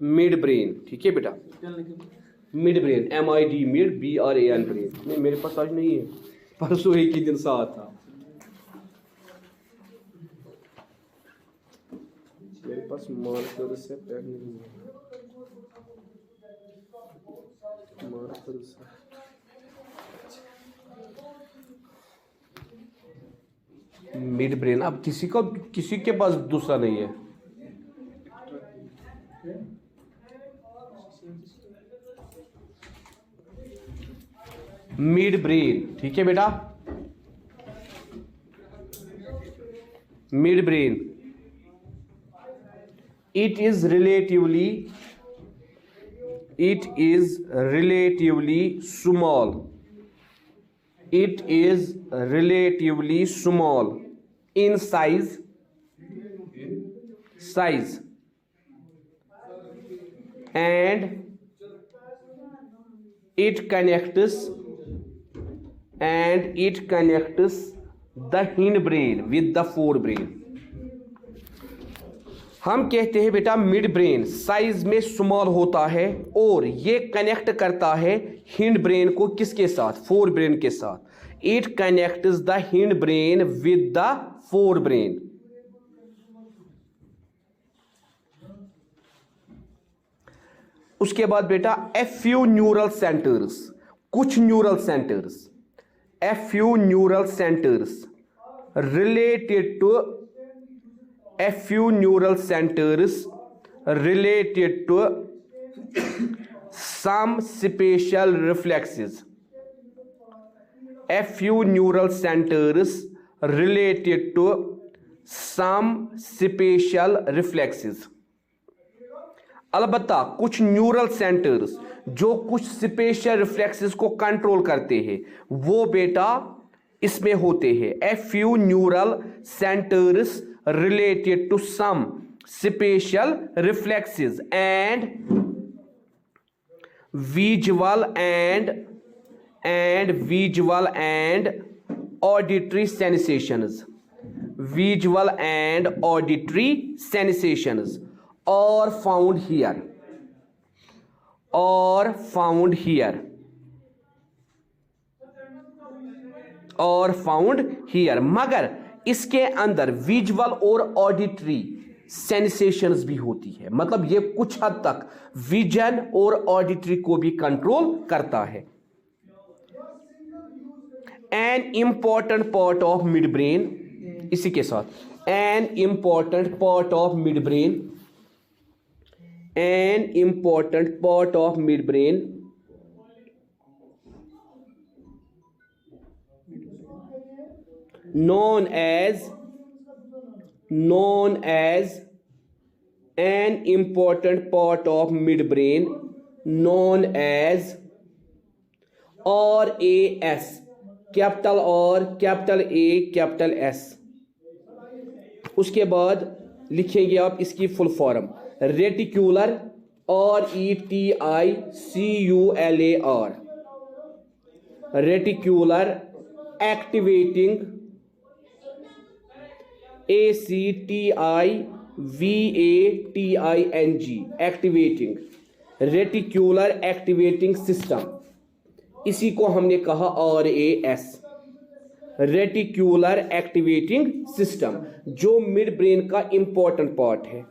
Mid brain, ठीक है बेटा, mid brain, MID mid, BRAN brain. नहीं मेरे पास आज नहीं है, परसों एक ही दिन साथ था मेरे पास, मार्कर से पेन नहीं है, मार्कर से मिड ब्रेन। अब किसी के पास दूसरा नहीं है। मिड ब्रेन, ठीक है बेटा, mid brain, it is relatively small, it is relatively small in size and it connects the hindbrain with the forebrain। हम कहते हैं बेटा मिड ब्रेन साइज में स्मॉल होता है और ये कनेक्ट करता है हिंड ब्रेन को किसके साथ, फोर ब्रेन के साथ। It connects the hind brain with the fore brain. उसके बाद बेटा फ्यू न्यूरल सेंटर्स, कुछ neural centres, few neural centres related to some special reflexes, few neural centers related to some special reflexes। अलबत्ता कुछ neural centres जो कुछ special reflexes को control करते हैं वो बेटा इसमें होते हैं। few neural centers related to some special reflexes and visual and auditory sensations, are found here। मगर इसके अंदर विजुअल और ऑडिटरी सेंसेशंस भी होती है, मतलब ये कुछ हद तक विजन और ऑडिटरी को भी कंट्रोल करता है। An important part of mid brain, इसी के साथ an important part of mid brain, known as an important part of midbrain known as RAS, capital R, capital A, capital S। उसके बाद लिखेंगे आप इसकी full form, reticular, RETICULAR, reticular activating, ACTIVATING, activating, reticular activating system, इसी को हमने कहा RAS, reticular activating system, जो मिड ब्रेन का इंपॉर्टेंट पार्ट है।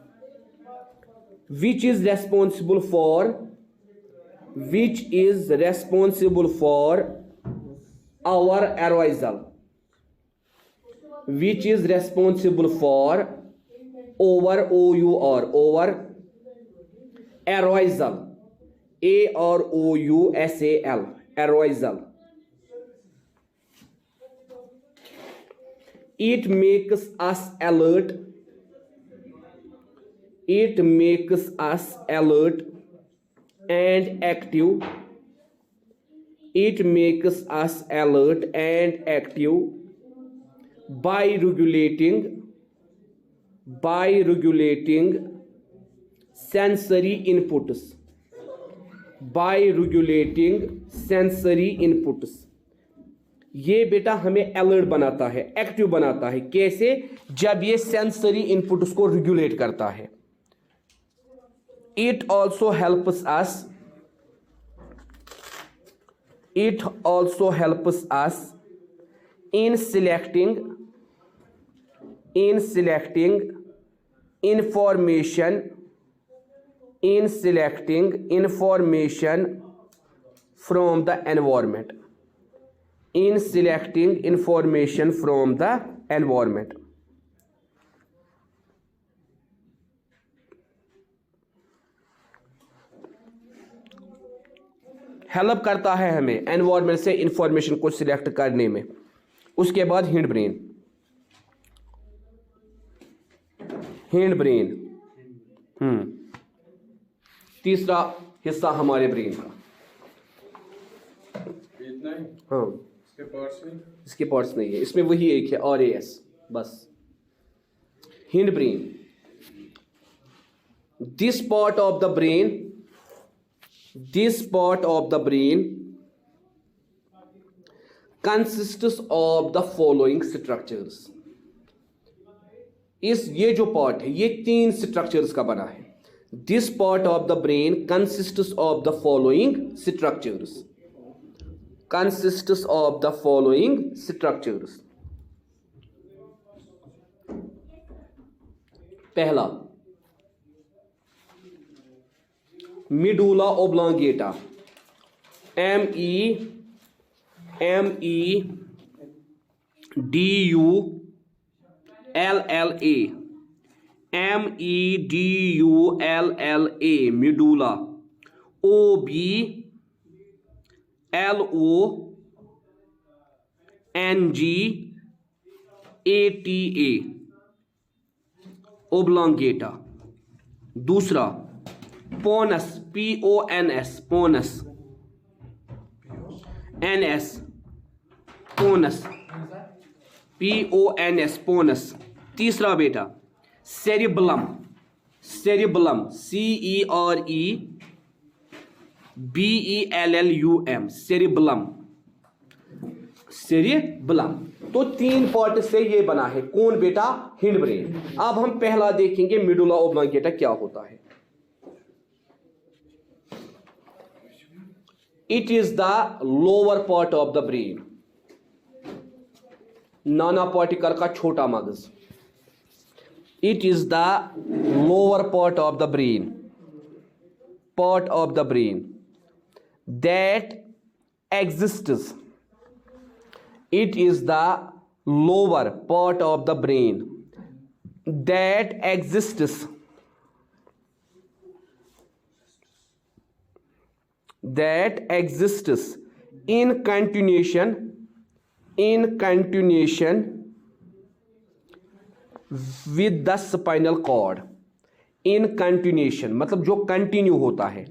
which is responsible for our arousal, which is responsible for over arousal, AROUSAL, arousal। It makes us alert and active, by regulating sensory inputs, ये बेटा हमें alert बनाता है, active बनाता है। कैसे? जब ये सेंसरी इनपुट्स को रेगुलेट करता है। It also helps us. It also helps us in selecting information from the environment. In selecting information from the environment. Help करता है हमें एनवायरमेंट से इंफॉर्मेशन को सिलेक्ट करने में। उसके बाद हिंड ब्रेन तीसरा हिस्सा हमारे ब्रेन का। हाँ, इसके पार्ट्स नहीं है, इसमें वही एक है RAS बस। Hind brain, this part of the brain consists of the following structures. ये जो पार्ट है ये 3 स्ट्रक्चर्स का बना है। This part of the brain consists of the following structures. पहला medulla oblongata, medulla, medulla, oblongata, oblongata। दूसरा पोनस, PONS, पोनस, PONS, पोनस। तीसरा बेटा सेरिबलम, CEREBELLUM, सेरिबेलम। तो 3 पार्ट से ये बना है। कौन बेटा? Hind brain. अब हम पहला देखेंगे मेडुला ओब्लांगेटा क्या होता है। It is the lower part of the brain, Nana particle का छोटा मगज। It is the lower part of the brain that exists. It is the lower part of the brain that exists in continuation with the spinal cord. In continuation मतलब जो continue होता है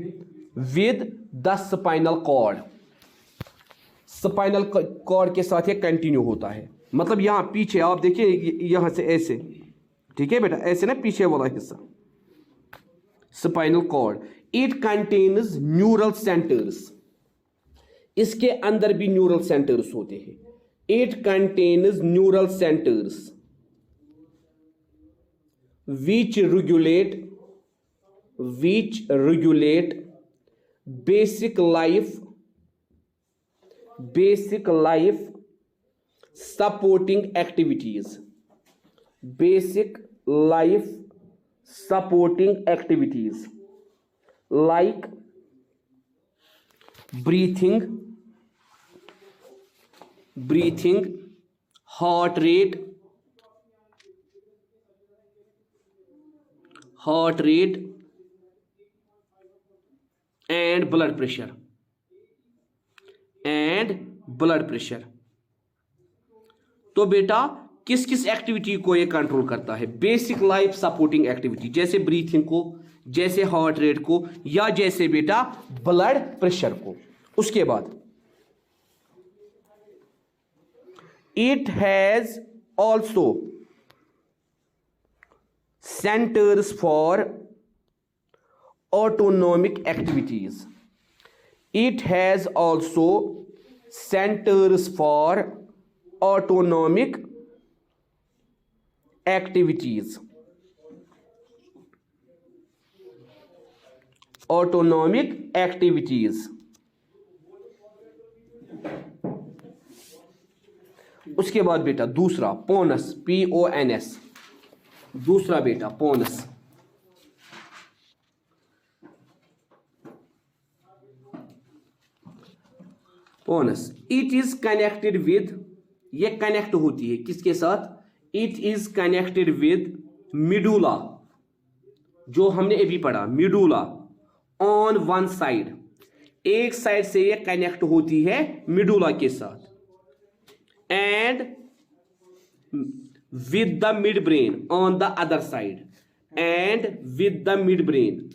with the spinal cord, spinal cord के साथ ये continue होता है। मतलब यहाँ पीछे आप देखिए, यहाँ से ऐसे, ठीक है बेटा, ऐसे ना पीछे वाला हिस्सा spinal cord. It contains neural centres, इसके अंदर भी न्यूरल सेंटर्स होते हैं। It contains neural centres which regulate basic life supporting activities, like breathing, heart rate and blood pressure तो बेटा किस किस एक्टिविटी को ये कंट्रोल करता है? बेसिक लाइफ सपोर्टिंग एक्टिविटी, जैसे ब्रीथिंग को, जैसे हार्ट रेट को, या जैसे बेटा ब्लड प्रेशर को। उसके बाद it has also centers for autonomic activities. It has also centers for autonomic activities. Autonomic activities. उसके बाद बेटा दूसरा पोनस, PONS, दूसरा बेटा पोनस। पोनस, इट इज कनेक्टेड विद, ये कनेक्ट होती है किसके साथ? इट इज कनेक्टेड विद मिडुला, जो हमने अभी पढ़ा मिडुला, ऑन वन साइड, एक साइड से ये कनेक्ट होती है मिडुला के साथ, and with the midbrain on the other side, and with the mid brain,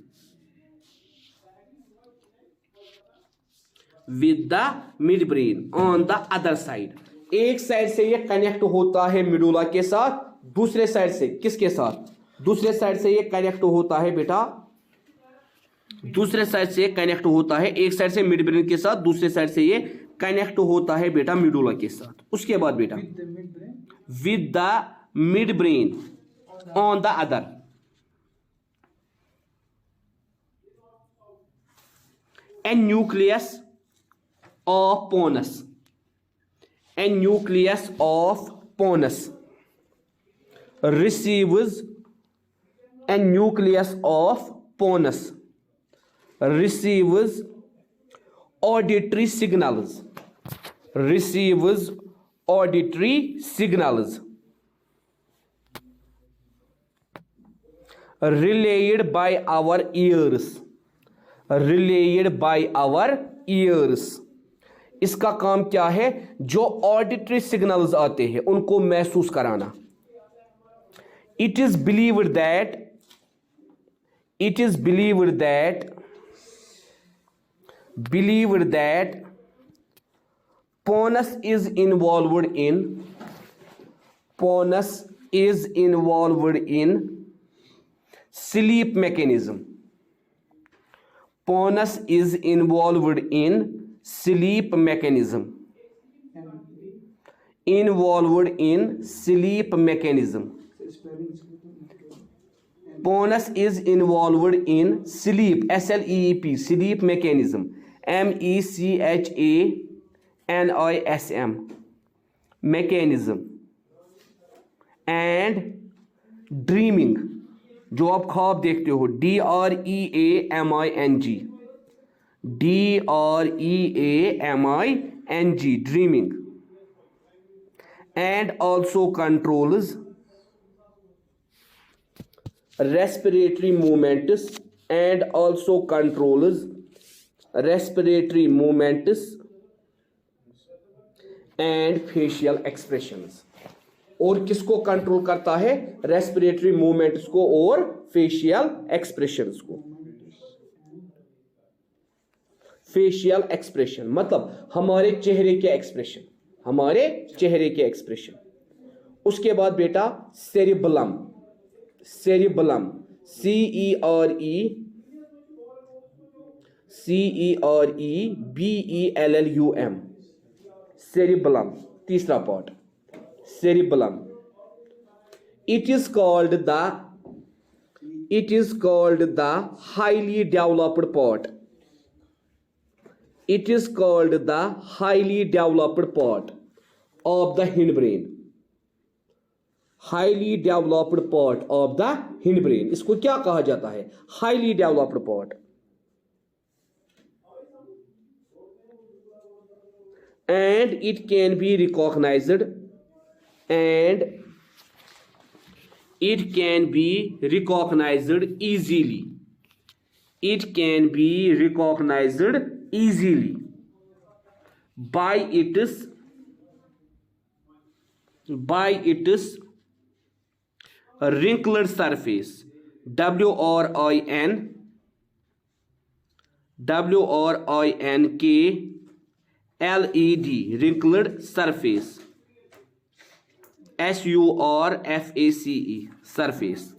with the midbrain on the other side. एक साइड से ये कनेक्ट होता है मिडुला के साथ, दूसरे साइड से किसके साथ? दूसरे साइड से ये कनेक्ट होता है बेटा, दूसरे साइड से कनेक्ट होता है, एक साइड से मिड ब्रेन के साथ, दूसरे साइड से ये कनेक्ट होता है बेटा मिडुला के साथ। उसके बाद बेटा with the midbrain on the other, a nucleus of pons, a nucleus of Ponus receives, a nucleus of Ponus receives auditory signals, receives auditory signals relayed by our ears, relayed by our ears। इसका काम क्या है? जो auditory signals आते हैं उनको महसूस कराना। It is believed that, it is believed that, believed that pons is involved in, pons is involved in sleep mechanism, pons is involved in sleep mechanism, involved in sleep mechanism, Ponus is involved in sleep, SLEEP, sleep mechanism, MECHANISM, mechanism, and dreaming, जो आप ख्वाब देखते हो, DREAMING, DREAMING, dreaming, and also controls respiratory movements, and also controls respiratory movements and facial expressions। और किसको control करता है? Respiratory movements को और फेशियल एक्सप्रेशंस को। फेशियल एक्सप्रेशन मतलब हमारे चेहरे के एक्सप्रेशन, हमारे चेहरे के एक्सप्रेशन। उसके बाद बेटा सेरिबलम, सेरिबलम, CEREBELLUM, सेरिबलम, तीसरा part cerebellum. It is called the highly developed part, it is called the highly developed part of the hindbrain, highly developed part of the hindbrain। इसको क्या कहा जाता है? highly developed part। and it can be recognized, and it can be recognized easily, it can be recognized easily by its wrinkled surface, WRINKLED, wrinkled surface, SURFACE, surface।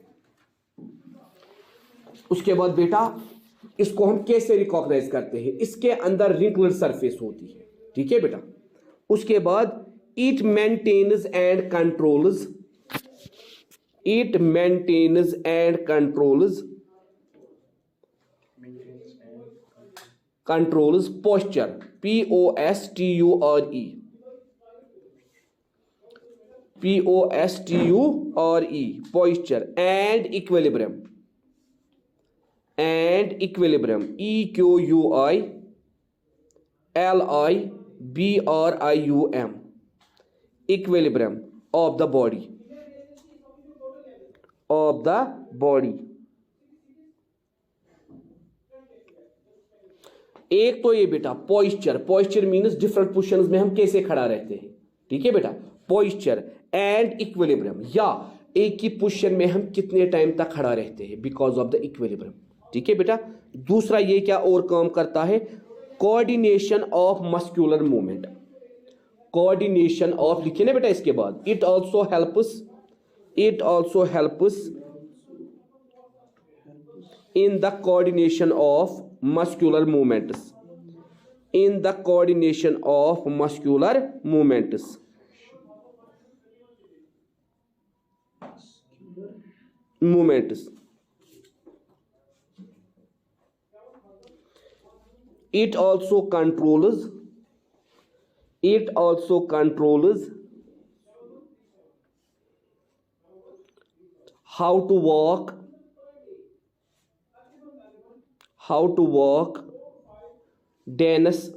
उसके बाद बेटा इसको हम कैसे रिकॉग्नाइज करते हैं? इसके अंदर रिंकलर सरफेस होती है, ठीक है बेटा। उसके बाद it maintains and controls, it maintains and controls controls posture, posture, posture, posture, and equilibrium, equilibrium, equilibrium, equilibrium of the body, एक तो ये बेटा पॉइस्चर मीन्स डिफरेंट पोजिशंस में हम कैसे खड़ा रहते हैं, ठीक है बेटा, पॉइस्चर एंड इक्विलिब्रियम, या एक ही पोजिशन में हम कितने टाइम तक खड़ा रहते हैं बिकॉज ऑफ द इक्विलिब्रियम, ठीक है बेटा। दूसरा ये क्या और काम करता है, coordination of muscular movement, coordination of, लिखिए ना बेटा इसके बाद, it also helps in the coordination of muscular movements, it also controls how to walk, dance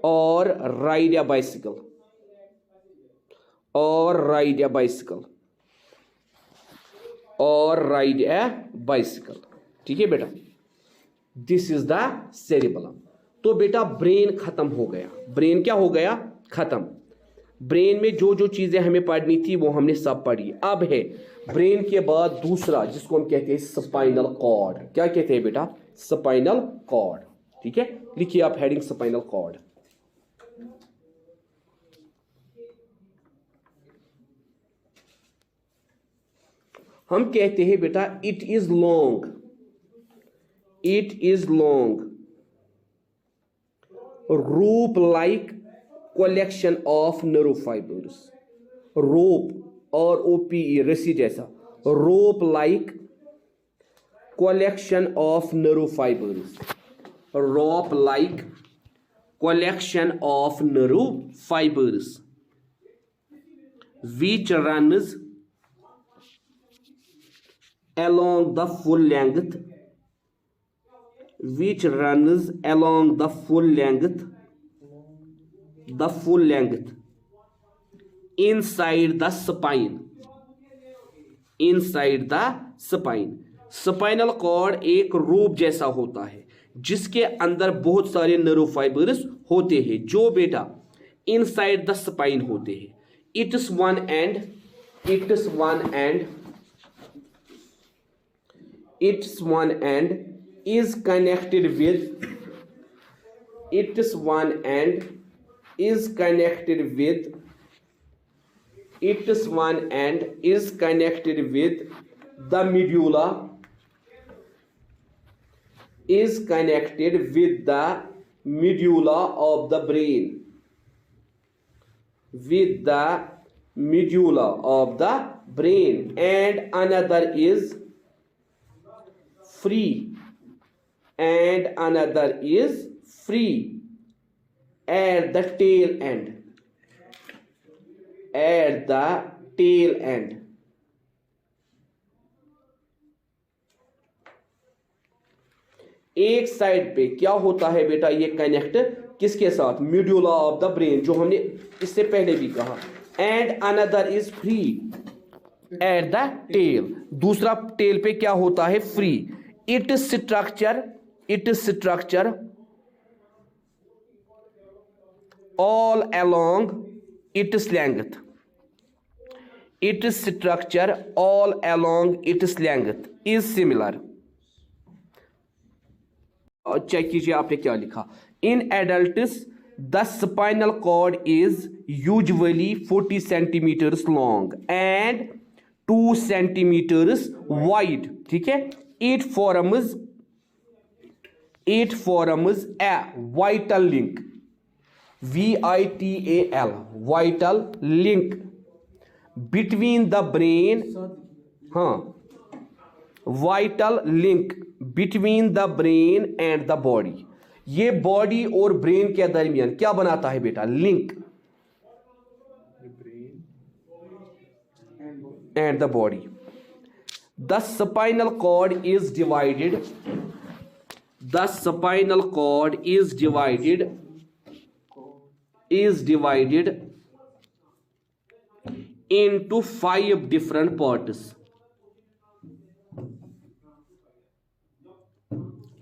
or ride a bicycle, ठीक है बेटा। This is the cerebellum. तो बेटा ब्रेन खत्म हो गया, ब्रेन क्या हो गया, खत्म। ब्रेन में जो जो चीजें हमें पढ़नी थी वो हमने सब पढ़ी। अब है ब्रेन के बाद दूसरा जिसको हम कहते हैं स्पाइनल कॉर्ड। क्या कहते हैं बेटा, स्पाइनल कॉर्ड, ठीक है। लिखिए आप हेडिंग स्पाइनल कॉर्ड। हम कहते हैं बेटा it is long, rope like collection of nerve fibers, rope और OPE रस्सी जैसा, rope like collection of nerve fibers, rope like collection of nerve fibers which runs along the full length, inside the spine, spinal cord एक रूप जैसा होता है जिसके अंदर बहुत सारे नर्व फाइबर्स होते हैं जो बेटा इनसाइड द स्पाइन होते हैं। It's one and is connected with the medulla, of the brain, and another is free, at the tail end, एक साइड पे क्या होता है बेटा, ये कनेक्ट किसके साथ, मीड्यूला ऑफ द ब्रेन, जो हमने इससे पहले भी कहा। And another is free at the tail, दूसरा टेल पे क्या होता है, free. It structure all along its length, is similar। और चेक कीजिए आपने क्या लिखा, in adults the spinal cord is usually 40 centimetres long and 2 centimetres wide, ठीक है। It forms a vital link, VITAL, vital link between the brain vital link between the brain and the body. ये body और brain के दरमियान क्या बनाता है बेटा? Link and the body. The spinal cord is divided, the spinal cord is divided into 5 different parts,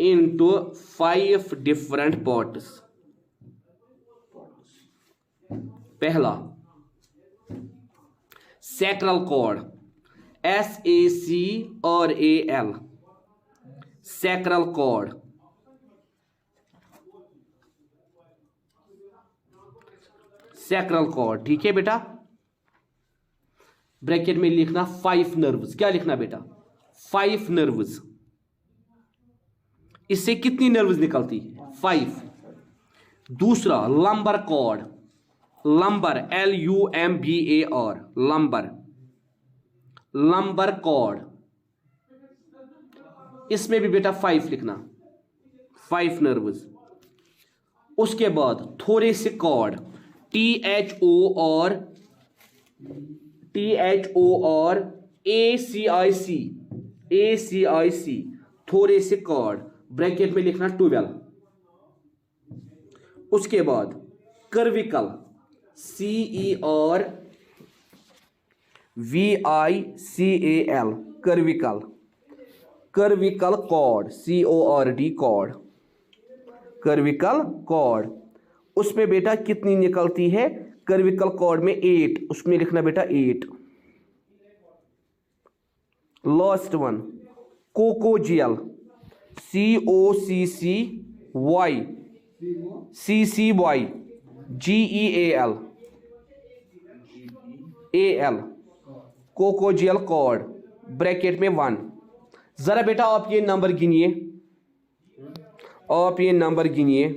into 5 different parts। पहला sacral cord, SACRAL, sacral cord। sacral cord, ठीक है बेटा। ब्रैकेट में लिखना 5 नर्व्स। क्या लिखना बेटा? 5 नर्व्स। इससे कितनी नर्व्स निकलती? 5। दूसरा lumbar cord, lumbar LUMBAR, lumbar, lumbar cord. इसमें भी बेटा 5 लिखना, 5 नर्व्स। उसके बाद thoracic cord, THORACIC, thoracic cord. Bracket में लिखना 12। उसके बाद cervical, CERVICAL, cervical, cervical cord, CORD cord, cervical cord. उसमें बेटा कितनी निकलती है? कर्विकल कॉर्ड में 8, उसमें लिखना बेटा 8। Last one coccygeal, COCCYGEAL, coccygeal cord. Bracket में 1। जरा बेटा आप ये नंबर गिनिए, आप ये नंबर गिनिए।